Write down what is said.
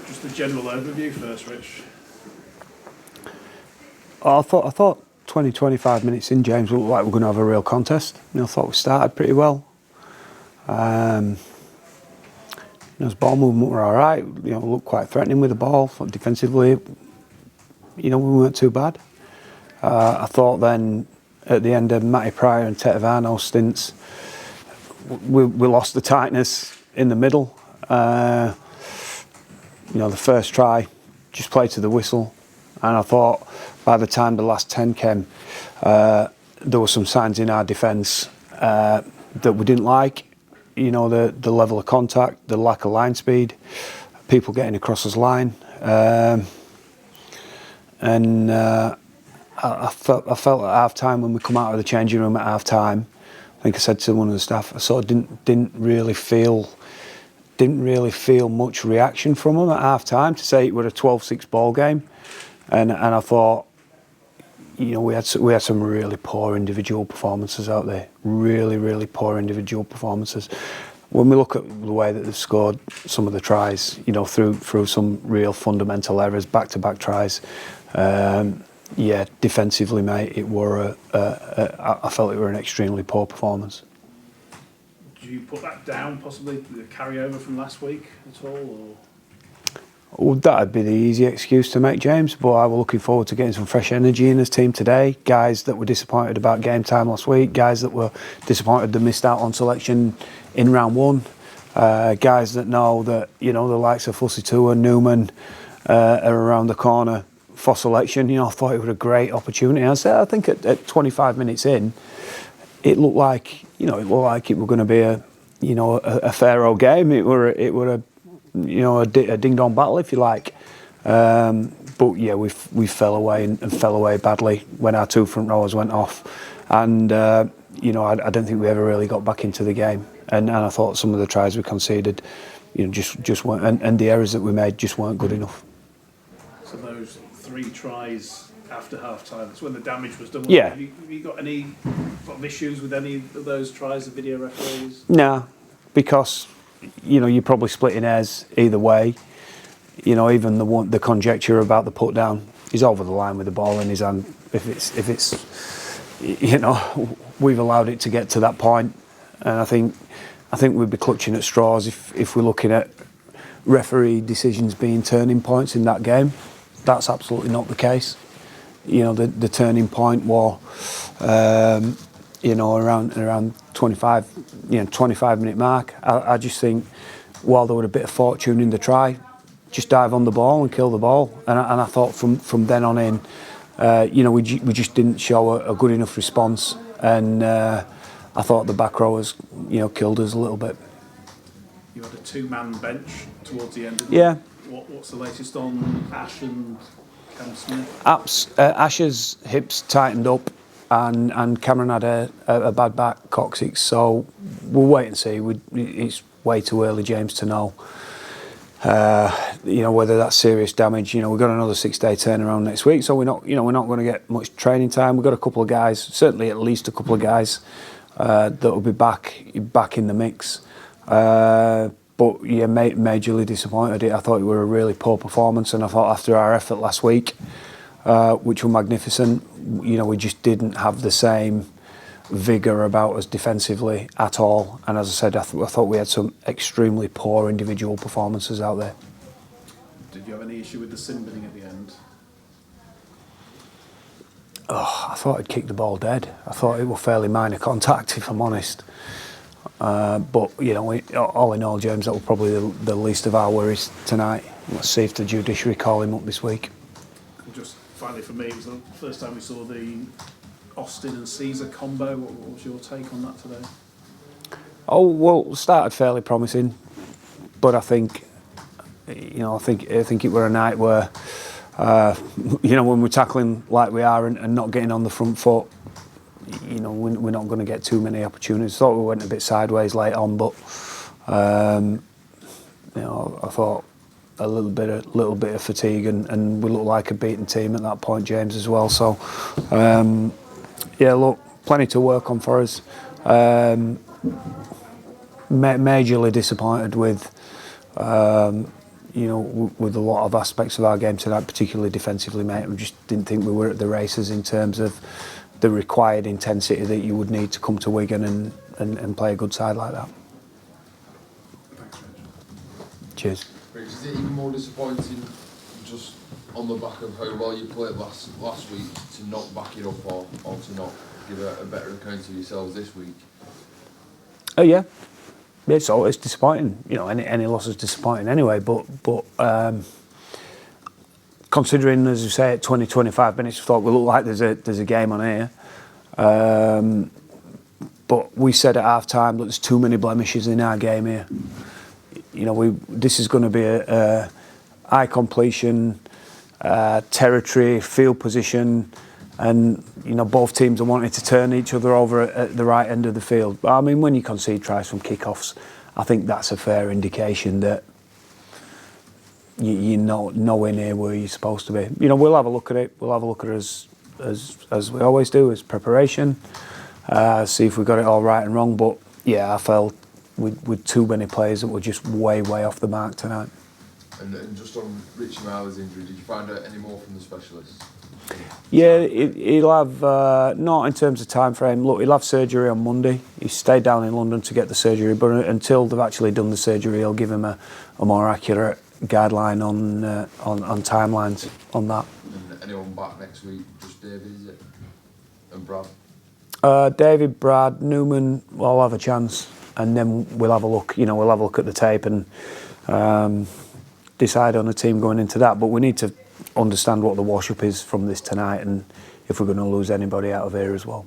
Just the general overview first, Rich. I thought 20, 25 minutes in, James looked like we're going to have a real contest. I thought we started pretty well. His ball movement were all right. Looked quite threatening with the ball. Defensively, we weren't too bad. I thought then at the end of Matty Pryor and Tetevano's stints, we lost the tightness in the middle. The first try just played to the whistle, and I thought by the time the last 10 came, there were some signs in our defence that we didn't like. The level of contact, the lack of line speed, people getting across his line, and I felt at half time when we come out of the changing room at half time. I think I said to one of the staff, I sort of didn't really feel much reaction from them at half time to say it was a 12-6 ball game, and I thought, we had some really poor individual performances out there, really poor individual performances. When we look at the way that they've scored some of the tries, through some real fundamental errors, back-to-back tries. Defensively, mate, I felt it were an extremely poor performance. Do you put that down, possibly the carryover from last week at all? Or? Well, that'd be the easy excuse to make, James, but I was looking forward to getting some fresh energy in this team today. Guys that were disappointed about game time last week, guys that were disappointed they missed out on selection in round one, guys that know that, the likes of Fussy Tua and Newman are around the corner for selection. I thought it was a great opportunity. I think at 25 minutes in, it looked like it were going to be a fair old game. It were a ding dong battle, if you like. But yeah, we fell away and fell away badly when our two front rowers went off, and I don't think we ever really got back into the game. And I thought some of the tries we conceded, just weren't, and the errors that we made just weren't good enough. So those 3 tries after half time, that's when the damage was done. Yeah. Have you got any issues with any of those tries, the video referees? No, because you're probably splitting hairs either way. Even the conjecture about the put down, he's over the line with the ball in his hand. If it's we've allowed it to get to that point, and I think we'd be clutching at straws if we're looking at referee decisions being turning points in that game. That's absolutely not the case. The turning point was around 25 minute mark. I just think while there was a bit of fortune in the try, just dive on the ball and kill the ball. And I thought from then on in, we just didn't show a good enough response. And I thought the back rowers, killed us a little bit. You had a 2-man bench towards the end of Yeah. What's the latest on Ash and Cam Smith? Ash's hips tightened up, and Cameron had a bad back coccyx, so we'll wait and see. It's way too early, James, to know. Whether that's serious damage. We've got another 6-day turnaround next week, so we're not going to get much training time. We've got a couple of guys, certainly at least a couple of guys that will be back in the mix. But yeah, majorly disappointed. I thought it were a really poor performance, and I thought after our effort last week, which were magnificent, we just didn't have the same vigour about us defensively at all. And as I said, I thought we had some extremely poor individual performances out there. Did you have any issue with the sin binning at the end? I thought I'd kicked the ball dead. I thought it was fairly minor contact, if I'm honest. But all in all, James, that was probably the least of our worries tonight. Let's see if the judiciary call him up this week. Just finally, for me, it was the first time we saw the Austin and Caesar combo. What was your take on that today? Oh well, started fairly promising, but I think it were a night where when we're tackling like we are and not getting on the front foot, we're not going to get too many opportunities. Thought we went a bit sideways late on, but I thought a little bit of fatigue, and we looked like a beaten team at that point, James, as well. So look, plenty to work on for us. Majorly disappointed with you know, with a lot of aspects of our game tonight, particularly defensively, mate. We just didn't think we were at the races in terms of the required intensity that you would need to come to Wigan and play a good side like that. Thanks, Rich. Cheers. Rich, is it even more disappointing just on the back of how well you played last week to not back it up or to not give a better account of yourselves this week? Oh yeah. It's disappointing. You know, any loss is disappointing anyway. But considering, as you say, at 20-25 minutes, we thought we look like there's a game on here. But we said at half time that there's too many blemishes in our game here. You know, this is going to be a high completion, territory, field position, and you know both teams are wanting to turn each other over at the right end of the field. But I mean, when you concede tries from kickoffs, I think that's a fair indication that you're nowhere near where you're supposed to be. You know, we'll have a look at it. We'll have a look at it as we always do, as preparation. See if we got it all right and wrong. But yeah, I felt with too many players that were just way off the mark tonight. And just on Richie Marler's injury, did you find out any more from the specialists? Yeah, he'll have, not in terms of time frame, look, he'll have surgery on Monday. He stayed down in London to get the surgery, but until they've actually done the surgery, he'll give him a more accurate guideline on timelines on that. And anyone back next week? Just David, is it? And Brad? David, Brad, Newman will all have a chance, and then we'll have a look. You know, we'll have a look at the tape and decide on a team going into that. But we need to understand what the wash-up is from this tonight, and if we're going to lose anybody out of here as well.